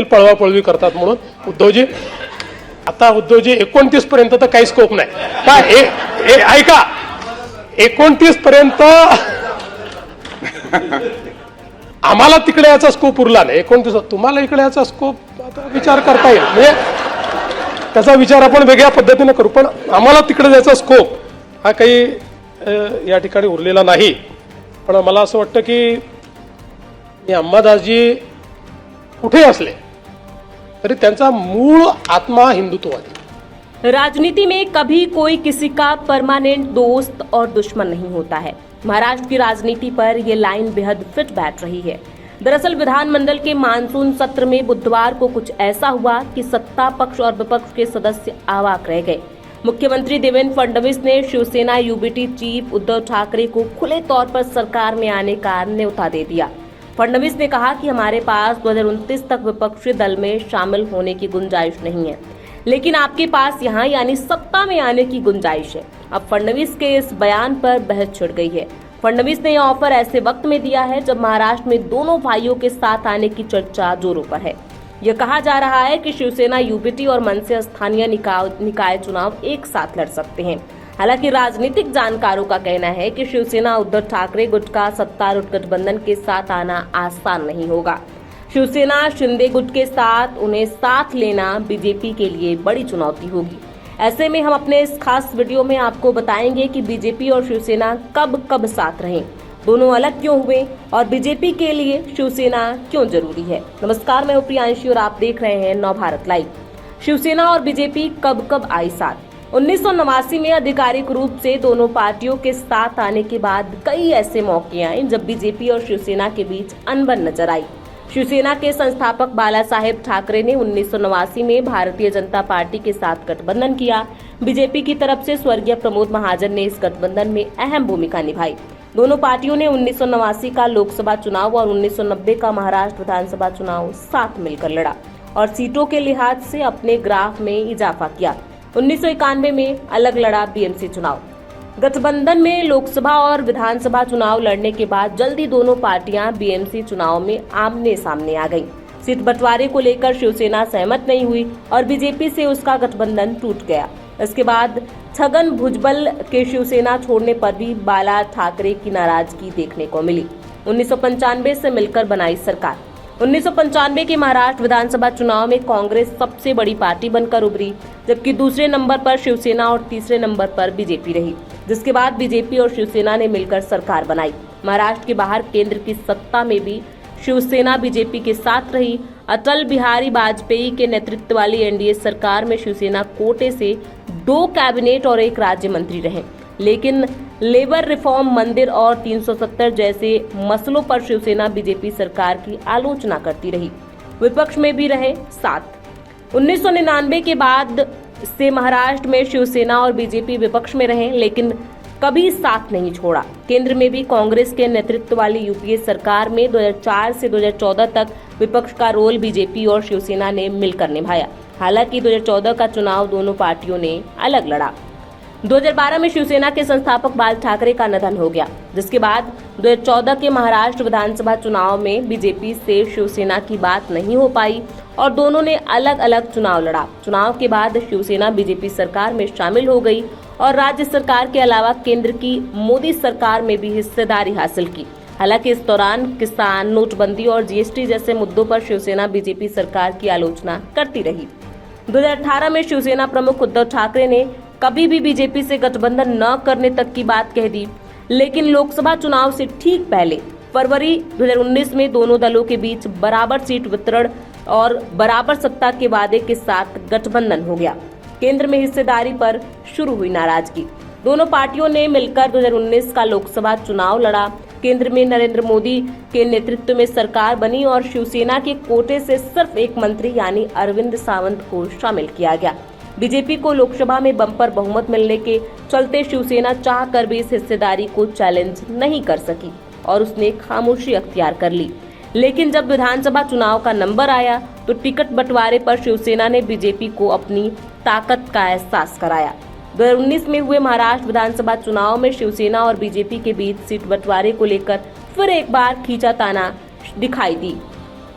असतील पळवापळवी करतात म्हणून. उद्धवजी, आता उद्धवजी 29 पर्यंत तर काही स्कोप नाही काय? ऐका, 29 पर्यंत आम्हाला तिकडे याचा स्कोप उरला नाही. 29 तुम्हाला इकडे याचा स्कोप आता विचार करता येईल, म्हणजे त्याचा विचार आपण वेगळ्या पद्धतीने करू, पण आम्हाला तिकडे जायचा स्कोप हा काही या ठिकाणी उरलेला नाही. पण मला असं वाटतं की अंबादासजी कुठे असले तरी त्यांचा मूळ आत्मा हिंदुत्ववादी. राजनीति में कभी कोई किसी का परमानेंट दोस्त और दुश्मन नहीं होता है. महाराष्ट्र की राजनीति पर ये लाइन बेहद फिट बैठ रही है. दरअसल विधानमंडल के मानसून सत्र में बुधवार को कुछ ऐसा हुआ कि सत्ता पक्ष और विपक्ष के सदस्य अवाक रह गए. मुख्यमंत्री देवेंद्र फडणवीस ने शिवसेना यूबीटी चीफ उद्धव ठाकरे को खुले तौर पर सरकार में आने का न्योता दे दिया. फडणवीस ने कहा कि हमारे पास 2029 तक विपक्षी दल में शामिल होने की गुंजाइश नहीं है, लेकिन आपके पास यहाँ यानी सत्ता में आने की गुंजाइश है. अब फडणवीस के इस बयान पर बहस छिड़ गई है. फडणवीस ने यह ऑफर ऐसे वक्त में दिया है जब महाराष्ट्र में दोनों भाइयों के साथ आने की चर्चा जोरों पर है. यह कहा जा रहा है कि शिवसेना यूबीटी और मनसे स्थानीय निकाय चुनाव एक साथ लड़ सकते हैं. हालांकि राजनीतिक जानकारों का कहना है कि शिवसेना उद्धव ठाकरे गुट का सत्तारूढ़ गठबंधन के साथ आना आसान नहीं होगा. शिवसेना शिंदे गुट के साथ उन्हें साथ लेना बीजेपी के लिए बड़ी चुनौती होगी. ऐसे में हम अपने इस खास वीडियो में आपको बताएंगे कि बीजेपी और शिवसेना कब कब साथ रहें, दोनों अलग क्यों हुए और बीजेपी के लिए शिवसेना क्यों जरूरी है. नमस्कार, मैं प्रियांशी और आप देख रहे हैं नव भारत लाइव. शिवसेना और बीजेपी कब कब आई साथ. 1989 में आधिकारिक रूप से दोनों पार्टियों के साथ आने के बाद कई ऐसे मौके आए जब बीजेपी और शिवसेना के बीच अनबन नजर आई. शिवसेना के संस्थापक बाला साहेब ठाकरे ने 1989 में भारतीय जनता पार्टी के साथ गठबंधन किया. बीजेपी की तरफ से स्वर्गीय प्रमोद महाजन ने इस गठबंधन में अहम भूमिका निभाई. दोनों पार्टियों ने 1989 का लोकसभा चुनाव और 1990 का महाराष्ट्र विधानसभा चुनाव साथ मिलकर लड़ा और सीटों के लिहाज से अपने ग्राफ में इजाफा किया. 1991 में अलग लड़ा बीएमसी चुनाव. गठबंधन में लोकसभा और विधानसभा चुनाव लड़ने के बाद जल्दी दोनों पार्टियां बीएमसी चुनाव में आमने सामने आ गईं. सीट बंटवारे को लेकर शिवसेना सहमत नहीं हुई और बीजेपी से उसका गठबंधन टूट गया. इसके बाद छगन भुजबल के शिवसेना छोड़ने पर भी बाला ठाकरे की नाराजगी देखने को मिली. 1995 से मिलकर बनाई सरकार. 1995 के महाराष्ट्र विधानसभा चुनाव में कांग्रेस सबसे बड़ी पार्टी बनकर उभरी, जबकि दूसरे नंबर पर शिवसेना और तीसरे नंबर पर बीजेपी रही, जिसके बाद बीजेपी और शिवसेना ने मिलकर सरकार बनाई. महाराष्ट्र के बाहर केंद्र की सत्ता में भी शिवसेना बीजेपी के साथ रही. अटल बिहारी वाजपेयी के नेतृत्व वाली एनडीए सरकार में शिवसेना कोटे से 2 कैबिनेट और 1 राज्य मंत्री रहे, लेकिन लेबर रिफॉर्म, मंदिर और 370 जैसे मसलों पर शिवसेना बीजेपी सरकार की आलोचना करती रही. विपक्ष में भी रहे साथ. 1999 के बाद से महाराष्ट्र में शिवसेना और बीजेपी विपक्ष में रहे, लेकिन कभी साथ नहीं छोड़ा. केंद्र में भी कांग्रेस के नेतृत्व वाली यूपीए सरकार में 2004 से 2014 तक विपक्ष का रोल बीजेपी और शिवसेना ने मिलकर निभाया. हालांकि 2014 का चुनाव दोनों पार्टियों ने अलग लड़ा. 2012 में शिवसेना के संस्थापक बाल ठाकरे का निधन हो गया, जिसके बाद 2014 के महाराष्ट्र विधानसभा चुनाव में बीजेपी से शिवसेना की बात नहीं हो पाई और दोनों ने अलग अलग चुनाव लड़ा. चुनाव के बाद शिवसेना बीजेपी सरकार में शामिल हो गई और राज्य सरकार के अलावा केंद्र की मोदी सरकार में भी हिस्सेदारी हासिल की. हालांकि इस दौरान किसान, नोटबंदी और जीएसटी जैसे मुद्दों पर शिवसेना बीजेपी सरकार की आलोचना करती रही. 2018 में शिवसेना प्रमुख उद्धव ठाकरे ने कभी भी बीजेपी से गठबंधन न करने तक की बात कह दी, लेकिन लोकसभा चुनाव से ठीक पहले फरवरी 2019 में दोनों दलों के बीच बराबर सीट वितरण और बराबर सत्ता के वादे के साथ गठबंधन हो गया. केंद्र में हिस्सेदारी पर शुरू हुई नाराजगी. दोनों पार्टियों ने मिलकर 2019 का लोकसभा चुनाव लड़ा. केंद्र में नरेंद्र मोदी के नेतृत्व में सरकार बनी और शिवसेना के कोटे से सिर्फ 1 मंत्री यानी अरविंद सावंत को शामिल किया गया. बीजेपी को लोकसभा में बम्पर बहुमत मिलने के चलते शिवसेना चाहकर भी इस हिस्सेदारी को चैलेंज नहीं कर सकी और उसने खामोशी अख्तियार कर ली. लेकिन जब विधानसभा चुनाव का नंबर आया तो टिकट बंटवारे पर शिवसेना ने बीजेपी को अपनी ताकत का एहसास कराया. 2019 में हुए महाराष्ट्र विधानसभा चुनाव में शिवसेना और बीजेपी के बीच सीट बंटवारे को लेकर फिर एक बार खींचाताना दिखाई दी.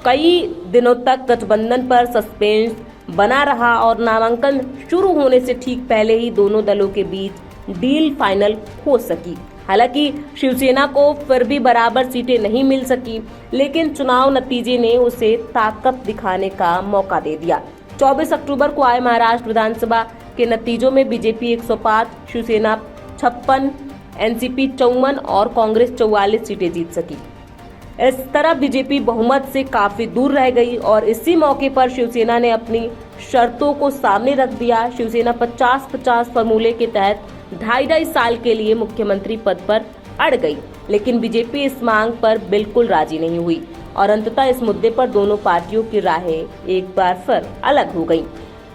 कई दिनों तक गठबंधन पर सस्पेंस बना रहा और नामांकन शुरू होने से ठीक पहले ही दोनों दलों के बीच डील फाइनल हो सकी। हालांकि शिवसेना को फिर भी बराबर सीटें नहीं मिल सकी, लेकिन चुनाव नतीजे ने उसे ताकत दिखाने का मौका दे दिया। 24 अक्टूबर को आए महाराष्ट्र विधानसभा के नतीजों में बीजेपी 105, शिवसेना 56, एनसीपी 54 और कांग्रेस 44 सीटें जीत सकी। इस तरह बीजेपी बहुमत से काफी दूर रह गई और इसी मौके पर शिवसेना ने अपनी शर्तों को सामने रख दिया। शिवसेना 50-50 फॉर्मूले के तहत 2.5 साल के लिए मुख्यमंत्री पद पर अड़ गई, लेकिन बीजेपी इस मांग पर बिल्कुल राजी नहीं हुई और अंततः इस मुद्दे पर दोनों पार्टियों की राहें एक बार फिर अलग हो गईं।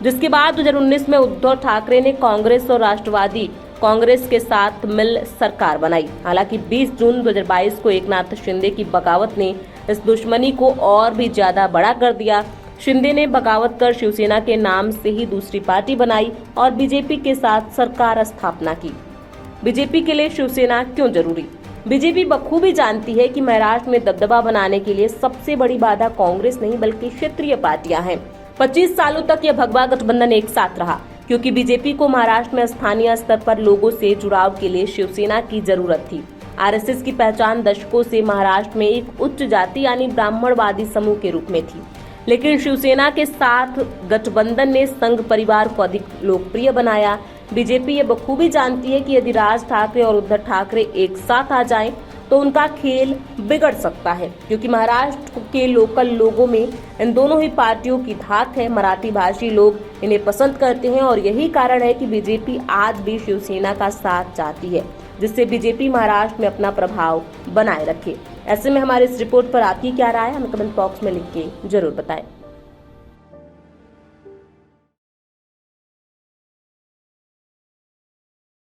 जिसके बाद 2019 में उद्धव ठाकरे ने कांग्रेस और राष्ट्रवादी कांग्रेस के साथ मिल सरकार बनाई। हालांकि 20 जून 2022 को एकनाथ शिंदे की बगावत ने इस दुश्मनी को और भी ज्यादा बड़ा कर दिया। शिंदे ने बगावत कर शिवसेना के नाम से ही दूसरी पार्टी बनाई और बीजेपी के साथ सरकार स्थापना की। बीजेपी के लिए शिवसेना क्यों जरूरी? बीजेपी बखूबी जानती है कि महाराष्ट्र में दबदबा बनाने के लिए सबसे बड़ी बाधा कांग्रेस नहीं बल्कि क्षेत्रीय पार्टियां हैं। 25 सालों तक यह भगवा गठबंधन एक साथ रहा क्योंकि बीजेपी को महाराष्ट्र में स्थानीय स्तर पर लोगों से जुड़ाव के लिए शिवसेना की जरूरत थी। आरएसएस की पहचान दशकों से महाराष्ट्र में एक उच्च जाति यानी ब्राह्मणवादी समूह के रूप में थी, लेकिन शिवसेना के साथ गठबंधन ने संघ परिवार को अधिक लोकप्रिय बनाया। बीजेपी ये बखूबी जानती है कि यदि राज ठाकरे और उद्धव ठाकरे एक साथ आ जाएं तो उनका खेल बिगड़ सकता है, क्योंकि महाराष्ट्र के लोकल लोगों में इन दोनों ही पार्टियों की धाक है। मराठी भाषी लोग इन्हें पसंद करते हैं और यही कारण है कि बीजेपी आज भी शिवसेना का साथ चाहती है, जिससे बीजेपी महाराष्ट्र में अपना प्रभाव बनाए रखे। ऐसे में हमारे इस रिपोर्ट पर आपकी क्या राय है, हमें कमेंट बॉक्स में लिख के जरूर बताएं।